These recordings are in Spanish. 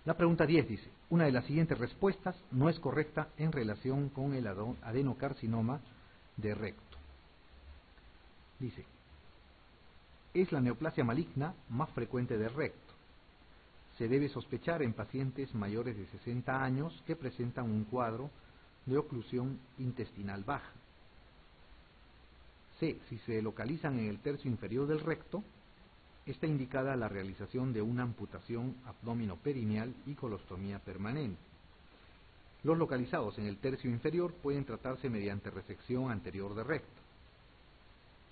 La pregunta 10 dice, una de las siguientes respuestas no es correcta en relación con el adenocarcinoma de recto. Dice, es la neoplasia maligna más frecuente de recto. Se debe sospechar en pacientes mayores de 60 años que presentan un cuadro de oclusión intestinal baja. C. Si se localizan en el tercio inferior del recto, está indicada la realización de una amputación abdominoperineal y colostomía permanente. Los localizados en el tercio inferior pueden tratarse mediante resección anterior de recto.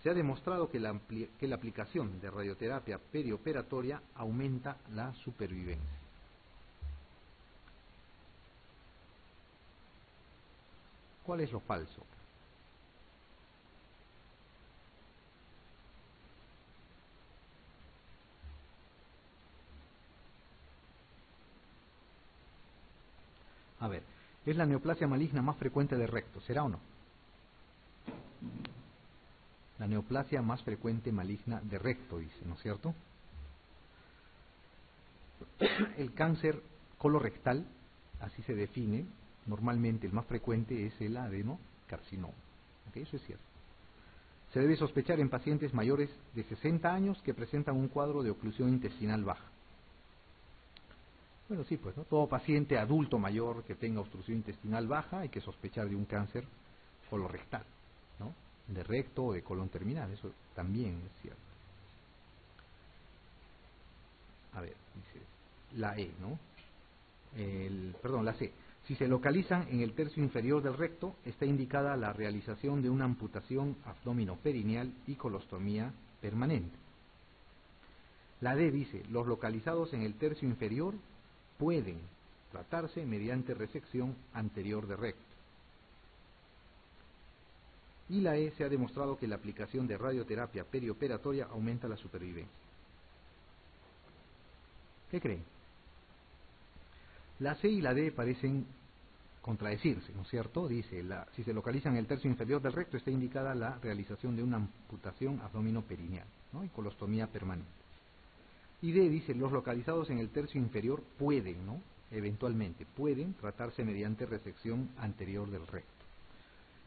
Se ha demostrado que la aplicación de radioterapia perioperatoria aumenta la supervivencia. ¿Cuál es lo falso? A ver, es la neoplasia maligna más frecuente de recto, ¿será o no? La neoplasia más frecuente maligna de recto, dice, ¿no es cierto? El cáncer colorectal, así se define, normalmente el más frecuente es el adenocarcinoma. ¿Okay? Eso es cierto. Se debe sospechar en pacientes mayores de 60 años que presentan un cuadro de oclusión intestinal baja. Bueno, sí, pues, ¿no? Todo paciente adulto mayor que tenga obstrucción intestinal baja hay que sospechar de un cáncer colorectal, ¿no? De recto o de colon terminal, eso también es cierto. A ver, dice la E, ¿no? La C. Si se localizan en el tercio inferior del recto, está indicada la realización de una amputación abdominoperineal y colostomía permanente. La D dice, los localizados en el tercio inferior pueden tratarse mediante resección anterior de recto. Y la E, se ha demostrado que la aplicación de radioterapia perioperatoria aumenta la supervivencia. ¿Qué creen? La C y la D parecen contradecirse, ¿no es cierto? Dice, si se localizan en el tercio inferior del recto, está indicada la realización de una amputación abdominoperineal, ¿no? Y colostomía permanente. Y D dice, los localizados en el tercio inferior pueden, ¿no? Eventualmente, pueden tratarse mediante resección anterior del recto.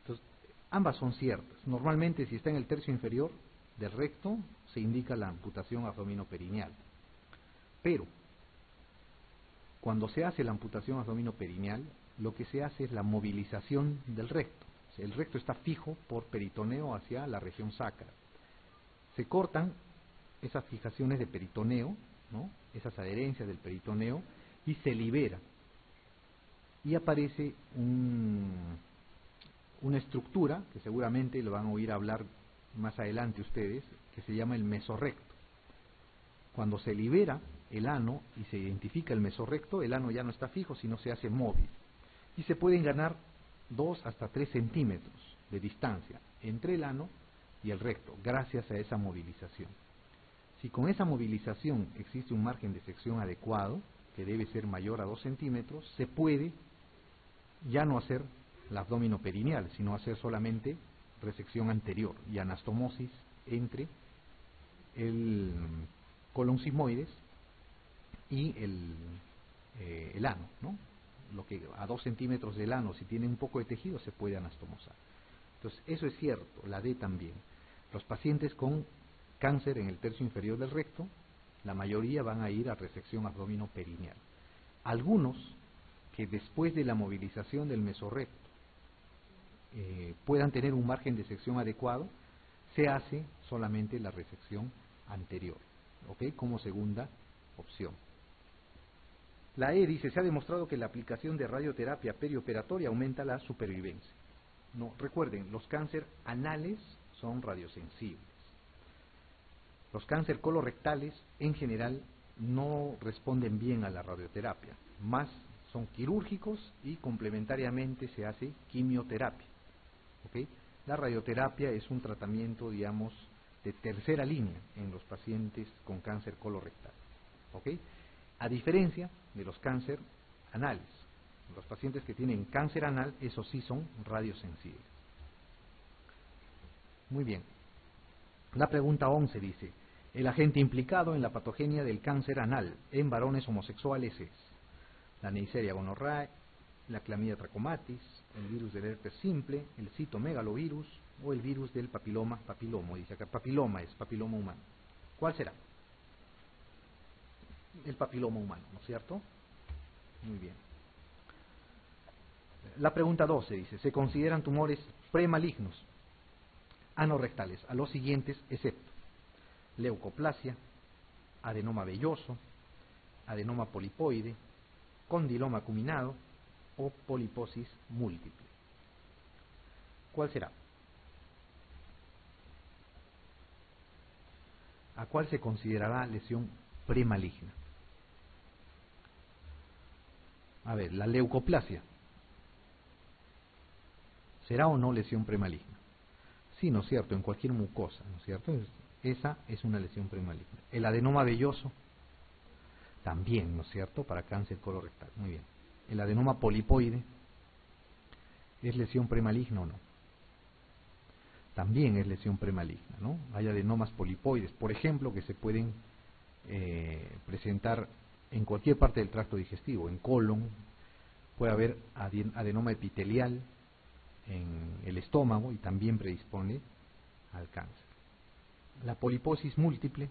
Entonces, ambas son ciertas. Normalmente, si está en el tercio inferior del recto, se indica la amputación abdominoperineal. Pero, cuando se hace la amputación abdominoperineal, lo que se hace es la movilización del recto. O sea, el recto está fijo por peritoneo hacia la región sacra. Se cortan esas fijaciones de peritoneo, ¿no? Esas adherencias del peritoneo, y se libera. Y aparece una estructura, que seguramente lo van a oír hablar más adelante ustedes, que se llama el mesorrecto. Cuando se libera el ano y se identifica el mesorrecto, el ano ya no está fijo, sino se hace móvil. Y se pueden ganar 2 hasta 3 centímetros de distancia entre el ano y el recto, gracias a esa movilización. Si con esa movilización existe un margen de sección adecuado, que debe ser mayor a 2 centímetros, se puede ya no hacer la abdominoperineal, sino hacer solamente resección anterior y anastomosis entre el colon sigmoides y el ano, ¿no? Lo que a 2 centímetros del ano, si tiene un poco de tejido, se puede anastomosar. Entonces, eso es cierto, la D también. Los pacientes con cáncer en el tercio inferior del recto, la mayoría van a ir a resección abdominoperineal. Algunos que después de la movilización del mesorrecto puedan tener un margen de sección adecuado, se hace solamente la resección anterior, ¿ok? Como segunda opción. La E dice, se ha demostrado que la aplicación de radioterapia perioperatoria aumenta la supervivencia. No, recuerden, los cánceres anales son radiosensibles. Los cánceres colorectales, en general, no responden bien a la radioterapia. Más son quirúrgicos y complementariamente se hace quimioterapia. ¿Okay? La radioterapia es un tratamiento, digamos, de tercera línea en los pacientes con cáncer colorectal. ¿Okay? A diferencia de los cánceres anales. Los pacientes que tienen cáncer anal, esos sí son radiosensibles. Muy bien. La pregunta 11 dice, el agente implicado en la patogenia del cáncer anal en varones homosexuales es la Neisseria gonorrhoeae, la Clamidia trachomatis, el virus del herpes simple, el citomegalovirus o el virus del papilomo, dice acá, papiloma es papiloma humano. ¿Cuál será? El papiloma humano, ¿no es cierto? Muy bien. La pregunta 12 dice, ¿se consideran tumores premalignos anorrectales a los siguientes excepto leucoplasia, adenoma velloso, adenoma polipoide, condiloma acuminado o poliposis múltiple? ¿Cuál será? ¿A cuál se considerará lesión premaligna? A ver, la leucoplasia. ¿Será o no lesión premaligna? Sí, ¿no es cierto? En cualquier mucosa, ¿no es cierto? Esa es una lesión premaligna. El adenoma velloso, también, ¿no es cierto? Para cáncer colorectal. Muy bien. El adenoma polipoide, ¿es lesión premaligna o no? También es lesión premaligna, ¿no? Hay adenomas polipoides, por ejemplo, que se pueden presentar en cualquier parte del tracto digestivo, en colon, puede haber adenoma epitelial en el estómago y también predispone al cáncer. La poliposis múltiple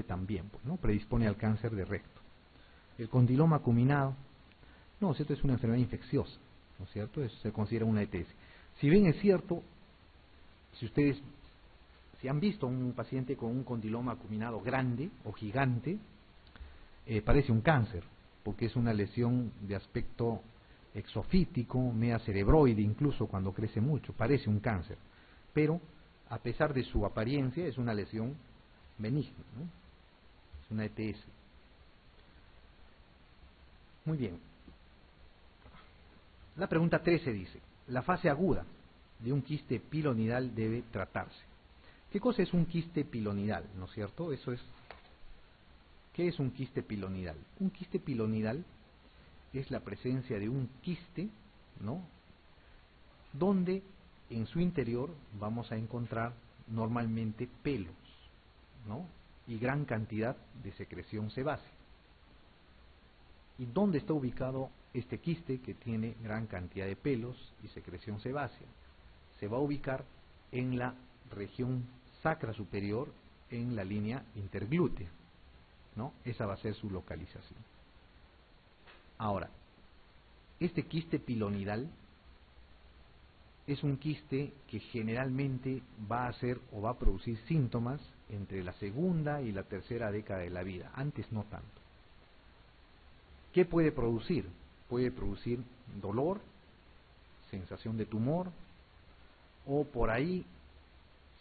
también, pues, ¿no? Predispone al cáncer de recto. El condiloma acuminado, no, ¿cierto? Es una enfermedad infecciosa, ¿no es cierto? Se considera una ETS. Si bien es cierto, si ustedes han visto un paciente con un condiloma acuminado grande o gigante, parece un cáncer, porque es una lesión de aspecto exofítico, media cerebroide, incluso cuando crece mucho, parece un cáncer, pero a pesar de su apariencia es una lesión benigna, ¿no? Es una ETS. Muy bien. La pregunta 13 dice, la fase aguda de un quiste pilonidal debe tratarse. ¿Qué cosa es un quiste pilonidal? ¿No es cierto? Eso es. ¿Qué es un quiste pilonidal? Un quiste pilonidal es la presencia de un quiste, ¿no? Donde en su interior vamos a encontrar normalmente pelos, ¿no? Y gran cantidad de secreción sebácea. ¿Y dónde está ubicado este quiste que tiene gran cantidad de pelos y secreción sebácea? Se va a ubicar en la región sacra superior, en la línea interglútea, ¿no? Esa va a ser su localización. Ahora, este quiste pilonidal es un quiste que generalmente va a hacer o va a producir síntomas entre la segunda y la tercera década de la vida, antes no tanto. ¿Qué puede producir? Puede producir dolor, sensación de tumor o por ahí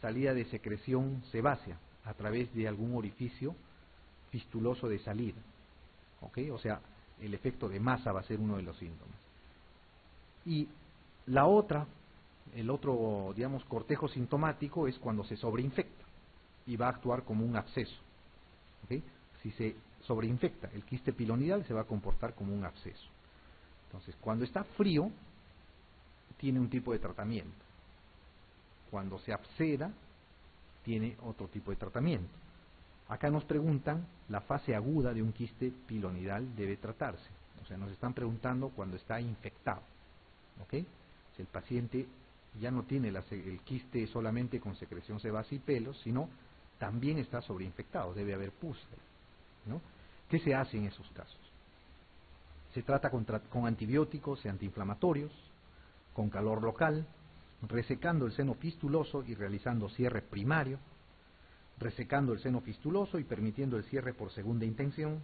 salida de secreción sebácea a través de algún orificio fistuloso de salida, ¿ok? O sea, el efecto de masa va a ser uno de los síntomas. Y el otro, digamos, cortejo sintomático es cuando se sobreinfecta y va a actuar como un absceso, ¿ok? Si se sobreinfecta el quiste pilonidal se va a comportar como un absceso. Entonces, cuando está frío, tiene un tipo de tratamiento. Cuando se absceda, tiene otro tipo de tratamiento. Acá nos preguntan, la fase aguda de un quiste pilonidal debe tratarse. O sea, nos están preguntando cuando está infectado, ¿ok? Si el paciente ya no tiene el quiste solamente con secreción sebácea y pelos, sino también está sobreinfectado, debe haber pus, ¿no? ¿Qué se hace en esos casos? Se trata con antibióticos y antiinflamatorios, con calor local, resecando el seno fistuloso y realizando cierre primario, resecando el seno fistuloso y permitiendo el cierre por segunda intención,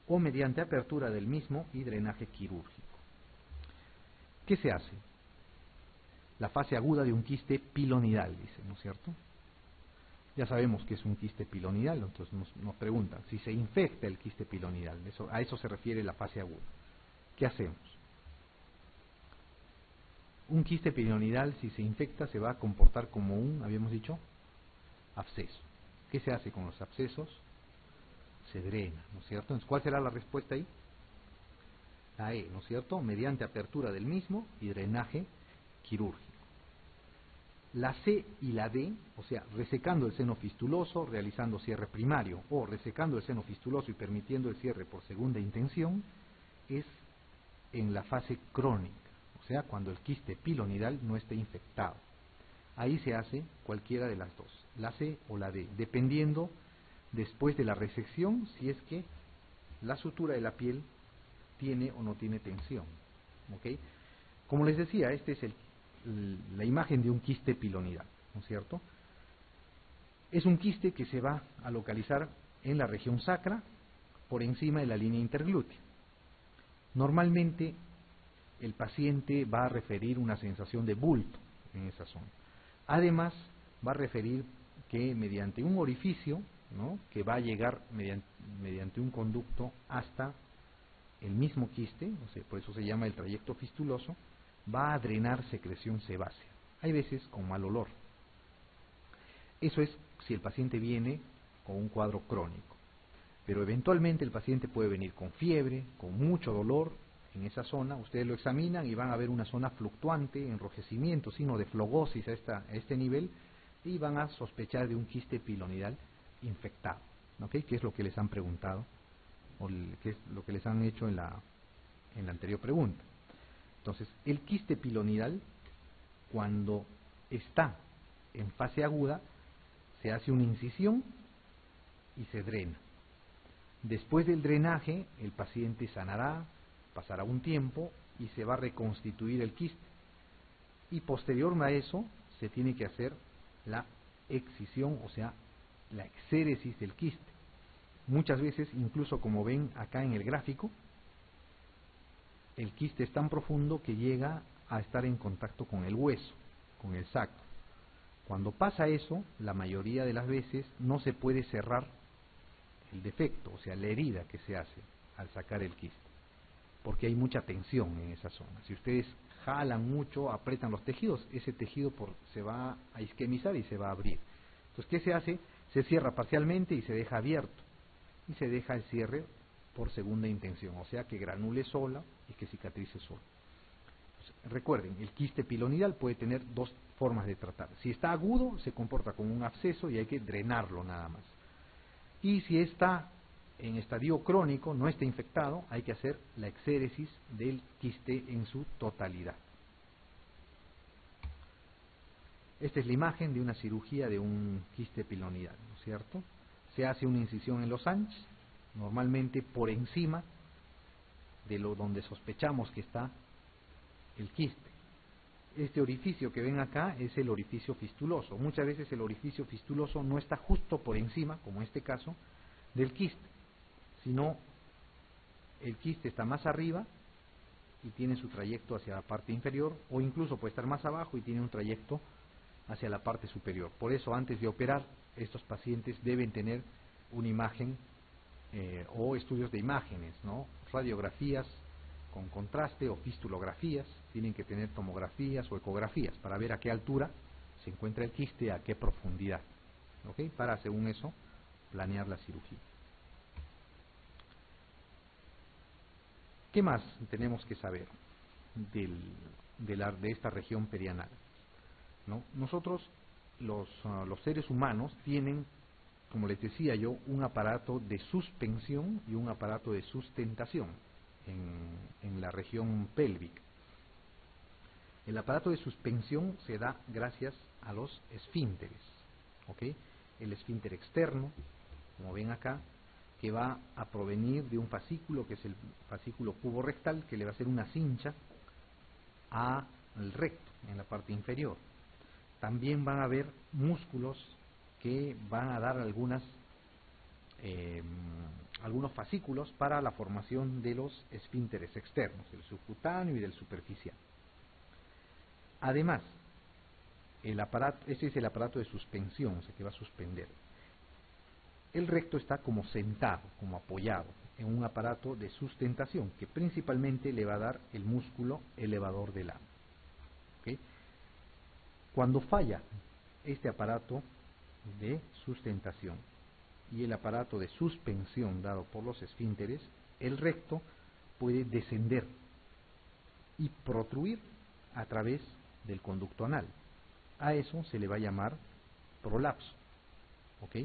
o mediante apertura del mismo y drenaje quirúrgico. ¿Qué se hace? La fase aguda de un quiste pilonidal, dice, ¿no es cierto? Ya sabemos que es un quiste pilonidal, entonces nos preguntan si se infecta el quiste pilonidal, a eso se refiere la fase aguda. ¿Qué hacemos? Un quiste pilonidal, si se infecta, se va a comportar como un, habíamos dicho, absceso. ¿Qué se hace con los abscesos? Se drena, ¿no es cierto? Entonces, ¿cuál será la respuesta ahí? La E, ¿no es cierto? Mediante apertura del mismo y drenaje quirúrgico. La C y la D, o sea, resecando el seno fistuloso, realizando cierre primario, o resecando el seno fistuloso y permitiendo el cierre por segunda intención, es en la fase crónica, o sea, cuando el quiste pilonidal no esté infectado. Ahí se hace cualquiera de las dos, la C o la D, dependiendo después de la resección si es que la sutura de la piel tiene o no tiene tensión. ¿Ok? Como les decía, esta es la imagen de un quiste pilonidal, ¿no es cierto? Es un quiste que se va a localizar en la región sacra, por encima de la línea interglútea. Normalmente el paciente va a referir una sensación de bulto en esa zona. Además, va a referir que mediante un orificio, ¿no?, que va a llegar mediante un conducto hasta el mismo quiste, o sea, por eso se llama el trayecto fistuloso, va a drenar secreción sebácea. Hay veces con mal olor. Eso es si el paciente viene con un cuadro crónico. Pero eventualmente el paciente puede venir con fiebre, con mucho dolor en esa zona. Ustedes lo examinan y van a ver una zona fluctuante, enrojecimiento, signo de flogosis a este nivel, y van a sospechar de un quiste pilonidal infectado, ¿okay?, que es lo que les han preguntado, o que es lo que les han hecho en la anterior pregunta. Entonces, el quiste pilonidal, cuando está en fase aguda, se hace una incisión y se drena. Después del drenaje, el paciente sanará, pasará un tiempo y se va a reconstituir el quiste. Y posterior a eso, se tiene que hacer la excisión, o sea, la exéresis del quiste. Muchas veces, incluso como ven acá en el gráfico, el quiste es tan profundo que llega a estar en contacto con el hueso, con el sacro. Cuando pasa eso, la mayoría de las veces no se puede cerrar el defecto, o sea, la herida que se hace al sacar el quiste, porque hay mucha tensión en esa zona. Si ustedes jalan mucho, apretan los tejidos, ese tejido se va a isquemizar y se va a abrir. Entonces, ¿qué se hace? Se cierra parcialmente y se deja abierto, y se deja el cierre por segunda intención, o sea, que granule sola y que cicatrice sola. Recuerden, el quiste pilonidal puede tener dos formas de tratar. Si está agudo, se comporta como un absceso y hay que drenarlo nada más. Y si está en estadio crónico, no está infectado, hay que hacer la exéresis del quiste en su totalidad. Esta es la imagen de una cirugía de un quiste pilonidal, ¿no es cierto? Se hace una incisión en los anchos, normalmente por encima de donde sospechamos que está el quiste. Este orificio que ven acá es el orificio fistuloso. Muchas veces el orificio fistuloso no está justo por encima, como en este caso, del quiste, sino el quiste está más arriba y tiene su trayecto hacia la parte inferior, o incluso puede estar más abajo y tiene un trayecto hacia la parte superior. Por eso, antes de operar, estos pacientes deben tener una imagen o estudios de imágenes, ¿no?, radiografías con contraste o fistulografías, tienen que tener tomografías o ecografías para ver a qué altura se encuentra el quiste, a qué profundidad, ¿ok?, para según eso planear la cirugía. ¿Qué más tenemos que saber de esta región perianal? ¿No? Nosotros, los seres humanos, tienen, como les decía yo, un aparato de suspensión y un aparato de sustentación en la región pélvica. El aparato de suspensión se da gracias a los esfínteres, ¿ok? El esfínter externo, como ven acá, que va a provenir de un fascículo, que es el fascículo puborectal, que le va a hacer una cincha al recto, en la parte inferior. También van a haber músculos que van a dar algunos fascículos para la formación de los esfínteres externos, del subcutáneo y del superficial. Además, este es el aparato de suspensión, o sea, que va a suspender. El recto está como sentado, como apoyado en un aparato de sustentación que principalmente le va a dar el músculo elevador del ano. ¿Okay? Cuando falla este aparato de sustentación y el aparato de suspensión dado por los esfínteres, el recto puede descender y protruir a través del conducto anal. A eso se le va a llamar prolapso. ¿Ok?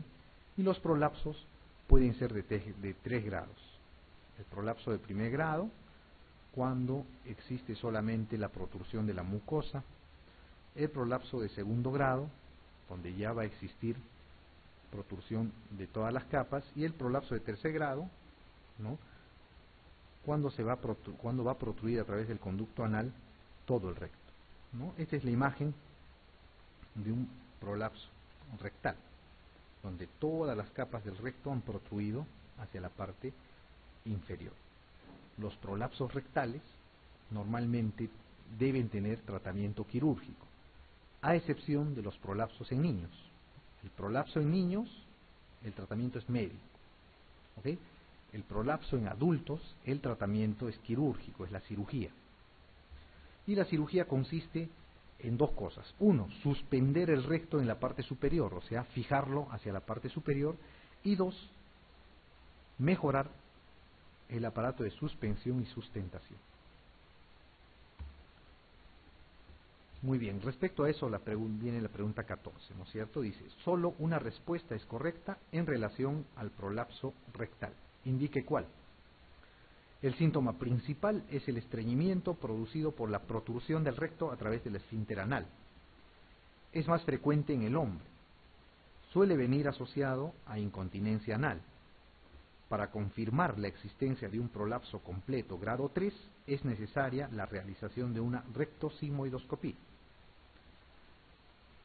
Y los prolapsos pueden ser de 3 grados. El prolapso de primer grado, cuando existe solamente la protrusión de la mucosa. El prolapso de segundo grado, donde ya va a existir protrusión de todas las capas. Y el prolapso de tercer grado, ¿no?, cuando va a protruir a través del conducto anal todo el recto, ¿no? Esta es la imagen de un prolapso rectal, donde todas las capas del recto han protruido hacia la parte inferior. Los prolapsos rectales normalmente deben tener tratamiento quirúrgico, a excepción de los prolapsos en niños. El prolapso en niños, el tratamiento es médico. ¿Ok? El prolapso en adultos, el tratamiento es quirúrgico, es la cirugía. Y la cirugía consiste en 2 cosas. 1, suspender el recto en la parte superior, o sea, fijarlo hacia la parte superior. Y 2, mejorar el aparato de suspensión y sustentación. Muy bien, respecto a eso viene la pregunta 14, ¿no es cierto? Dice, solo una respuesta es correcta en relación al prolapso rectal. Indique cuál. El síntoma principal es el estreñimiento producido por la protrusión del recto a través del esfínter anal. Es más frecuente en el hombre. Suele venir asociado a incontinencia anal. Para confirmar la existencia de un prolapso completo grado 3, es necesaria la realización de una rectosigmoidoscopía.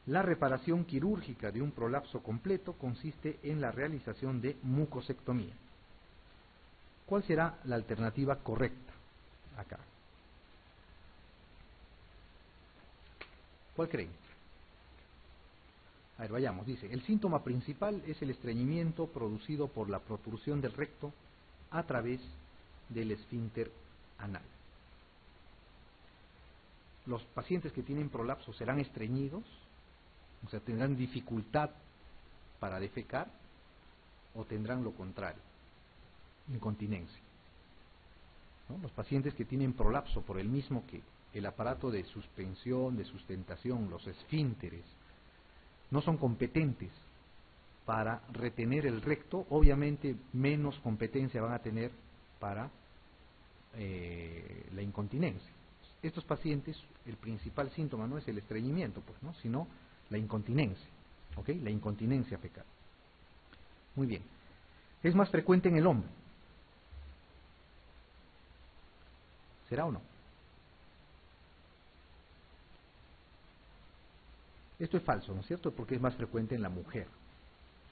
La reparación quirúrgica de un prolapso completo consiste en la realización de mucosectomía. ¿Cuál será la alternativa correcta acá? ¿Cuál creen? A ver, vayamos. Dice, el síntoma principal es el estreñimiento producido por la protrusión del recto a través del esfínter anal. Los pacientes que tienen prolapso serán estreñidos, o sea, tendrán dificultad para defecar, o tendrán lo contrario, incontinencia, ¿no? Los pacientes que tienen prolapso por el mismo que el aparato de suspensión, de sustentación, los esfínteres, no son competentes para retener el recto, obviamente menos competencia van a tener para la incontinencia. Estos pacientes, el principal síntoma no es el estreñimiento, pues, ¿no?, sino la incontinencia, ¿ok? La incontinencia fecal. Muy bien. Es más frecuente en el hombre. ¿Será o no? Esto es falso, ¿no es cierto? Porque es más frecuente en la mujer.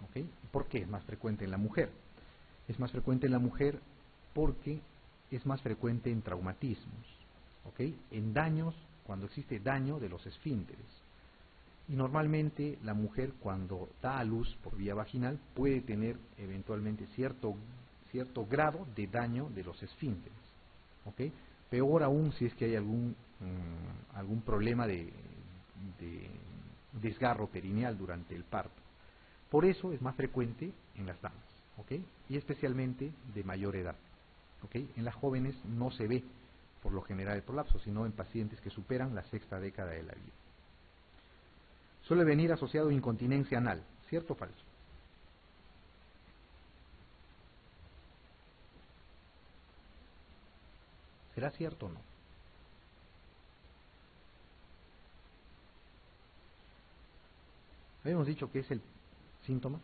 ¿Ok? ¿Por qué es más frecuente en la mujer? Es más frecuente en la mujer porque es más frecuente en traumatismos, ¿ok? En daños, cuando existe daño de los esfínteres. Y normalmente la mujer, cuando da a luz por vía vaginal, puede tener eventualmente cierto grado de daño de los esfínteres, ¿ok? Peor aún si es que hay algún problema de desgarro perineal durante el parto. Por eso es más frecuente en las damas, ¿ok? Y especialmente de mayor edad, ¿ok? En las jóvenes no se ve por lo general el prolapso, sino en pacientes que superan la 6ª década de la vida. Suele venir asociado a incontinencia anal, ¿cierto o falso? ¿Será cierto o no? Habíamos dicho que es el síntoma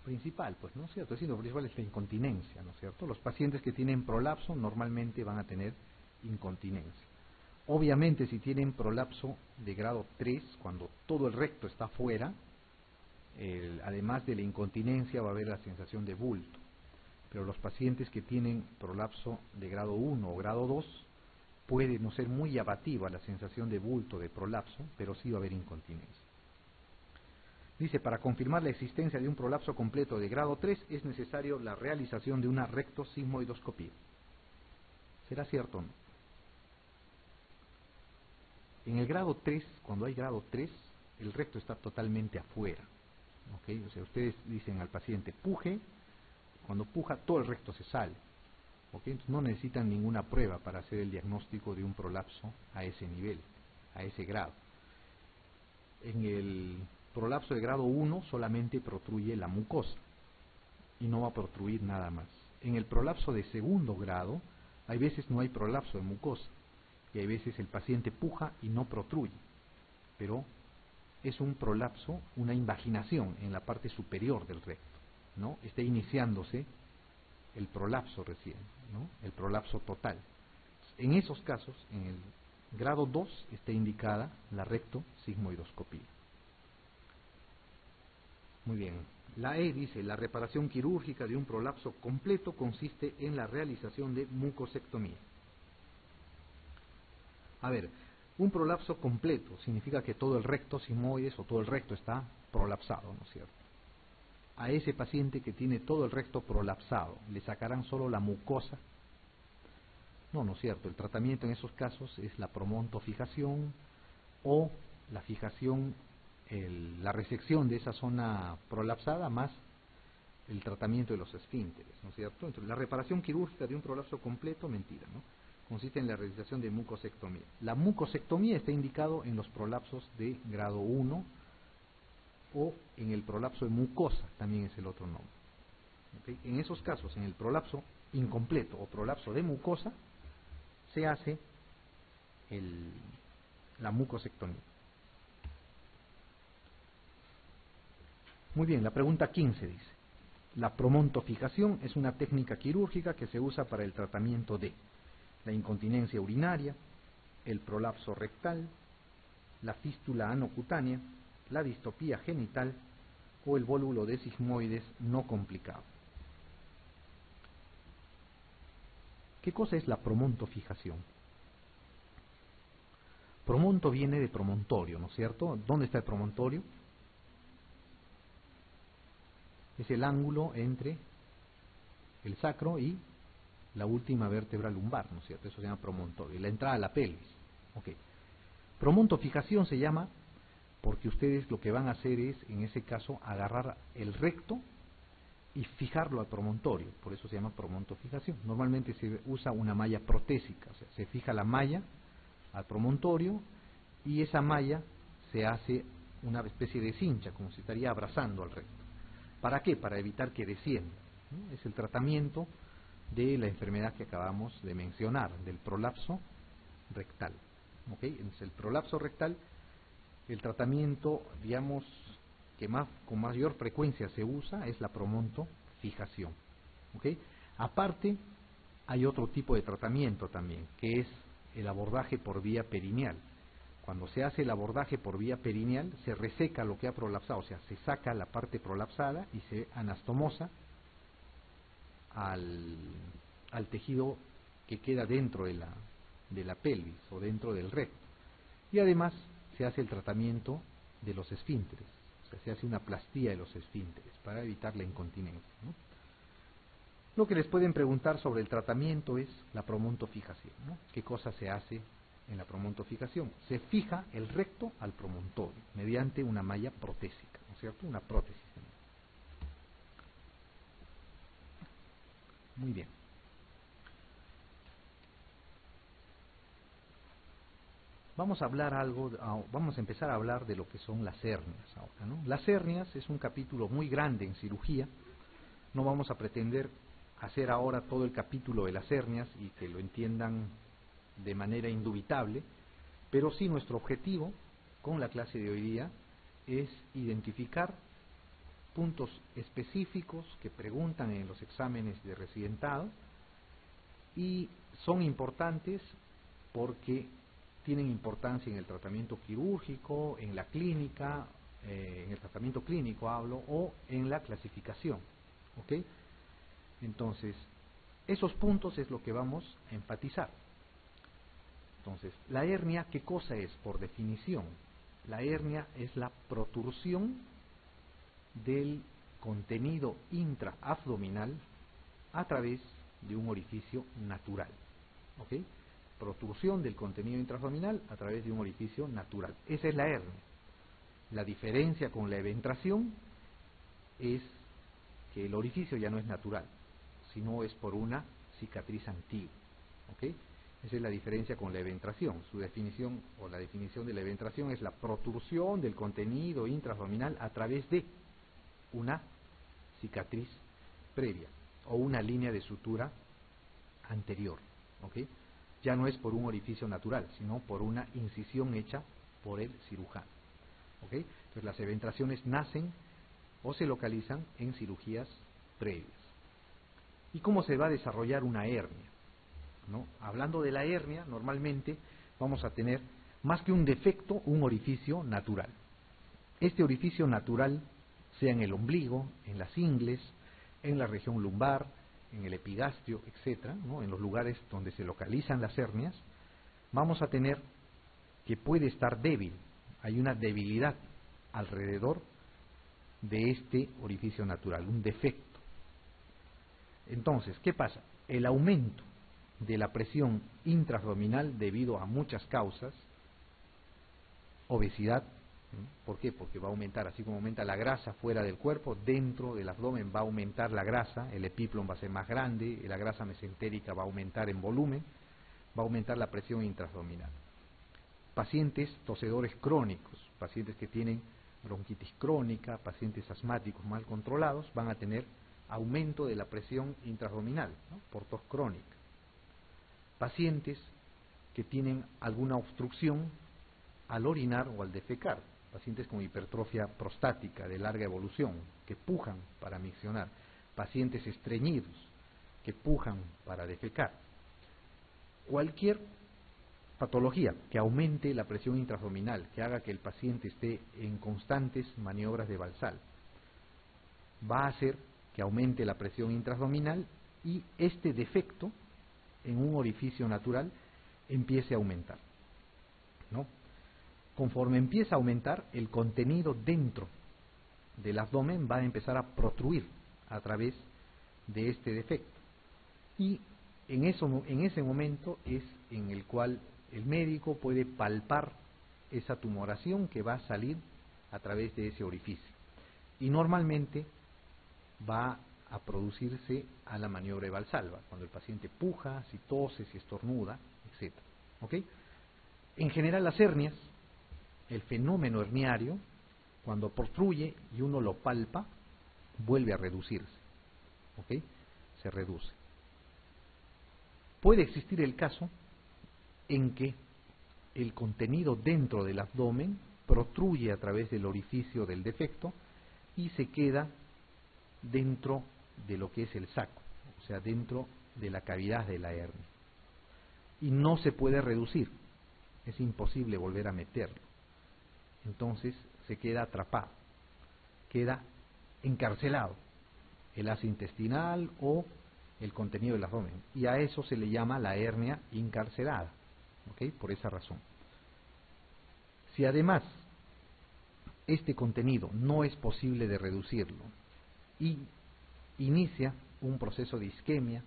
principal, pues, ¿no es cierto? El síntoma principal es la incontinencia, ¿no es cierto? Los pacientes que tienen prolapso normalmente van a tener incontinencia. Obviamente, si tienen prolapso de grado 3, cuando todo el recto está fuera, además de la incontinencia va a haber la sensación de bulto. Pero los pacientes que tienen prolapso de grado 1 o grado 2, puede no ser muy llamativa la sensación de bulto, de prolapso, pero sí va a haber incontinencia. Dice, para confirmar la existencia de un prolapso completo de grado 3 es necesario la realización de una rectosigmoidoscopía. ¿Será cierto o no? En el grado 3, cuando hay grado 3, el recto está totalmente afuera, ¿ok? O sea, ustedes dicen al paciente, puje, cuando puja todo el recto se sale, ¿ok? Entonces no necesitan ninguna prueba para hacer el diagnóstico de un prolapso a ese nivel, a ese grado. En el prolapso de grado 1 solamente protruye la mucosa y no va a protruir nada más. En el prolapso de segundo grado, hay veces no hay prolapso de mucosa y hay veces el paciente puja y no protruye, pero es un prolapso, una invaginación en la parte superior del recto, ¿no? Está iniciándose el prolapso recién, ¿no? El prolapso total. En esos casos, en el grado 2 está indicada la rectosigmoidoscopía. Muy bien. La E dice, la reparación quirúrgica de un prolapso completo consiste en la realización de mucosectomía. A ver, un prolapso completo significa que todo el recto sigmoides o todo el recto está prolapsado, ¿no es cierto? A ese paciente que tiene todo el recto prolapsado, ¿le sacarán solo la mucosa? No, no es cierto. El tratamiento en esos casos es la promontofijación o la fijación, la resección de esa zona prolapsada más el tratamiento de los esfínteres, ¿no es cierto? Entonces, la reparación quirúrgica de un prolapso completo, mentira, ¿no? Consiste en la realización de mucosectomía. La mucosectomía está indicado en los prolapsos de grado 1 o en el prolapso de mucosa, también es el otro nombre. ¿Okay? En esos casos, en el prolapso incompleto o prolapso de mucosa, se hace la mucosectomía. Muy bien, la pregunta 15 dice, la promontofijación es una técnica quirúrgica que se usa para el tratamiento de la incontinencia urinaria, el prolapso rectal, la fístula anocutánea, la distopía genital o el vólvulo de sigmoides no complicado. ¿Qué cosa es la promontofijación? Promonto viene de promontorio, ¿no es cierto? ¿Dónde está el promontorio? Es el ángulo entre el sacro y la última vértebra lumbar, ¿no es cierto? Eso se llama promontorio, la entrada a la pelvis. Okay. Promontofijación se llama porque ustedes lo que van a hacer es, en ese caso, agarrar el recto y fijarlo al promontorio, por eso se llama promontofijación. Normalmente se usa una malla protésica, o sea, se fija la malla al promontorio y esa malla se hace una especie de cincha, como si estaría abrazando al recto. ¿Para qué? Para evitar que descienda, ¿no? Es el tratamiento de la enfermedad que acabamos de mencionar, del prolapso rectal. ¿Okay? Entonces, el prolapso rectal, el tratamiento, digamos, que con mayor frecuencia se usa es la promontofijación. ¿Okay? Aparte, hay otro tipo de tratamiento también, que es el abordaje por vía perineal. Cuando se hace el abordaje por vía perineal, se reseca lo que ha prolapsado, o sea, se saca la parte prolapsada y se anastomosa al tejido que queda dentro de la pelvis o dentro del recto. Y además se hace el tratamiento de los esfínteres, o sea, se hace una plastía de los esfínteres para evitar la incontinencia, ¿no? Lo que les pueden preguntar sobre el tratamiento es la promontofijación, ¿no? ¿Qué cosa se hace en la promontofijación? Se fija el recto al promontorio mediante una malla protésica, ¿no es cierto? Una prótesis. Muy bien. Vamos a empezar a hablar de lo que son las hernias ahora, ¿no? Las hernias es un capítulo muy grande en cirugía. No vamos a pretender hacer ahora todo el capítulo de las hernias y que lo entiendan de manera indubitable, pero sí nuestro objetivo con la clase de hoy día es identificar puntos específicos que preguntan en los exámenes de residentado y son importantes porque tienen importancia en el tratamiento quirúrgico, en la clínica, en el tratamiento clínico hablo, o en la clasificación. ¿Ok? Entonces, esos puntos es lo que vamos a enfatizar. Entonces, la hernia, ¿qué cosa es? Por definición, la hernia es la protrusión del contenido intraabdominal a través de un orificio natural. ¿Ok? Protrusión del contenido intraabdominal a través de un orificio natural. Esa es la hernia. La diferencia con la eventración es que el orificio ya no es natural, sino es por una cicatriz antigua. ¿Ok? Esa es la diferencia con la eventración. Su definición o la definición de la eventración es la protrusión del contenido intraabdominal a través de una cicatriz previa o una línea de sutura anterior, ¿ok? Ya no es por un orificio natural, sino por una incisión hecha por el cirujano, ¿ok? Entonces las eventraciones nacen o se localizan en cirugías previas. ¿Y cómo se va a desarrollar una hernia? ¿No? Hablando de la hernia, normalmente vamos a tener, más que un defecto, un orificio natural. Este orificio natural, sea en el ombligo, en las ingles, en la región lumbar, en el epigastrio, etcétera, ¿no? En los lugares donde se localizan las hernias, vamos a tener que puede estar débil. Hay una debilidad alrededor de este orificio natural, un defecto. Entonces, ¿qué pasa? El aumento de la presión intraabdominal debido a muchas causas, obesidad, ¿por qué? Porque va a aumentar, así como aumenta la grasa fuera del cuerpo, dentro del abdomen va a aumentar la grasa, el epíplon va a ser más grande, la grasa mesentérica va a aumentar en volumen, va a aumentar la presión intraabdominal. Pacientes tosedores crónicos, pacientes que tienen bronquitis crónica, pacientes asmáticos mal controlados, van a tener aumento de la presión intraabdominal, ¿no? Por tos crónica. Pacientes que tienen alguna obstrucción al orinar o al defecar, pacientes con hipertrofia prostática de larga evolución, que pujan para miccionar, pacientes estreñidos, que pujan para defecar. Cualquier patología que aumente la presión intraabdominal, que haga que el paciente esté en constantes maniobras de Valsalva, va a hacer que aumente la presión intraabdominal y este defecto en un orificio natural empiece a aumentar, ¿no? Conforme empieza a aumentar, el contenido dentro del abdomen va a empezar a protruir a través de este defecto. Y en ese momento es en el cual el médico puede palpar esa tumoración que va a salir a través de ese orificio. Y normalmente va a producirse a la maniobra de Valsalva, cuando el paciente puja, si tose, si estornuda, etc. ¿Ok? En general las hernias, el fenómeno herniario, cuando protruye y uno lo palpa, vuelve a reducirse, ¿ok? Se reduce. Puede existir el caso en que el contenido dentro del abdomen protruye a través del orificio del defecto y se queda dentro de lo que es el saco, o sea, dentro de la cavidad de la hernia. Y no se puede reducir, es imposible volver a meterlo. Entonces se queda atrapado, queda encarcelado el ácido intestinal o el contenido del abdomen, y a eso se le llama la hernia encarcelada, ¿ok? Por esa razón. Si además este contenido no es posible de reducirlo y inicia un proceso de isquemia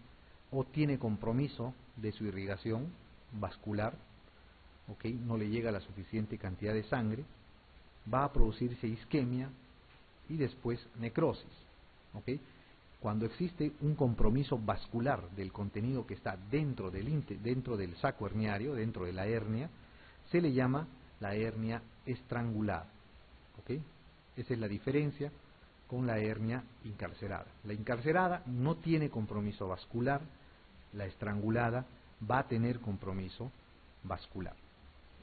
o tiene compromiso de su irrigación vascular, ¿ok? No le llega la suficiente cantidad de sangre, va a producirse isquemia y después necrosis, ¿ok? Cuando existe un compromiso vascular del contenido que está dentro del saco herniario, dentro de la hernia, se le llama la hernia estrangulada, ¿ok? Esa es la diferencia con la hernia encarcerada. La encarcerada no tiene compromiso vascular, la estrangulada va a tener compromiso vascular.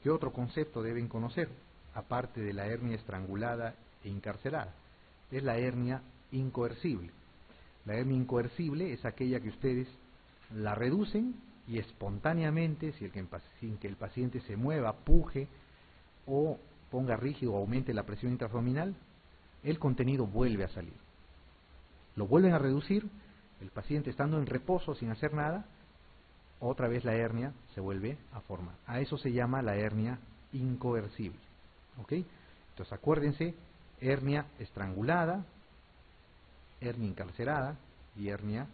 ¿Qué otro concepto deben conocer, aparte de la hernia estrangulada e encarcerada? Es la hernia incoercible. La hernia incoercible es aquella que ustedes la reducen y espontáneamente, sin que el paciente se mueva, puje o ponga rígido o aumente la presión intraabdominal, el contenido vuelve a salir. Lo vuelven a reducir, el paciente estando en reposo sin hacer nada, otra vez la hernia se vuelve a formar. A eso se llama la hernia incoercible, ¿ok? Entonces acuérdense, hernia estrangulada, hernia encarcerada y hernia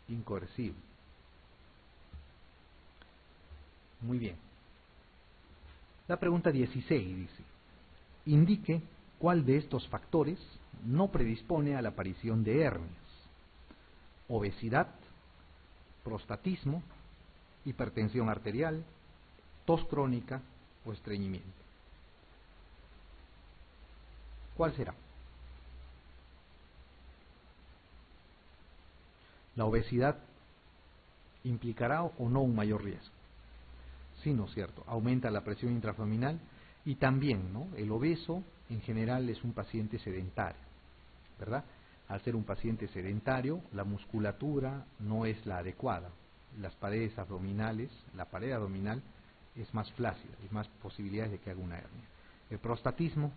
incoercible. Muy bien. La pregunta 16 dice: indique cuál de estos factores no predispone a la aparición de hernias. Obesidad, prostatismo, hipertensión arterial, tos crónica o estreñimiento. ¿Cuál será? ¿La obesidad implicará o no un mayor riesgo? Sí, ¿no es cierto? Aumenta la presión intraabdominal y también, ¿no? El obeso en general es un paciente sedentario, ¿verdad? Al ser un paciente sedentario, la musculatura no es la adecuada. Las paredes abdominales, la pared abdominal es más flácida, hay más posibilidades de que haga una hernia. El prostatismo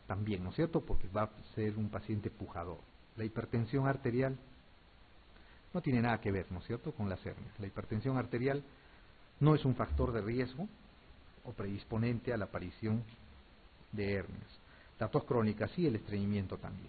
también, ¿no es cierto? Porque va a ser un paciente pujador. La hipertensión arterial no tiene nada que ver, ¿no es cierto?, con las hernias. La hipertensión arterial no es un factor de riesgo o predisponente a la aparición de hernias. La tos crónica sí, el estreñimiento también.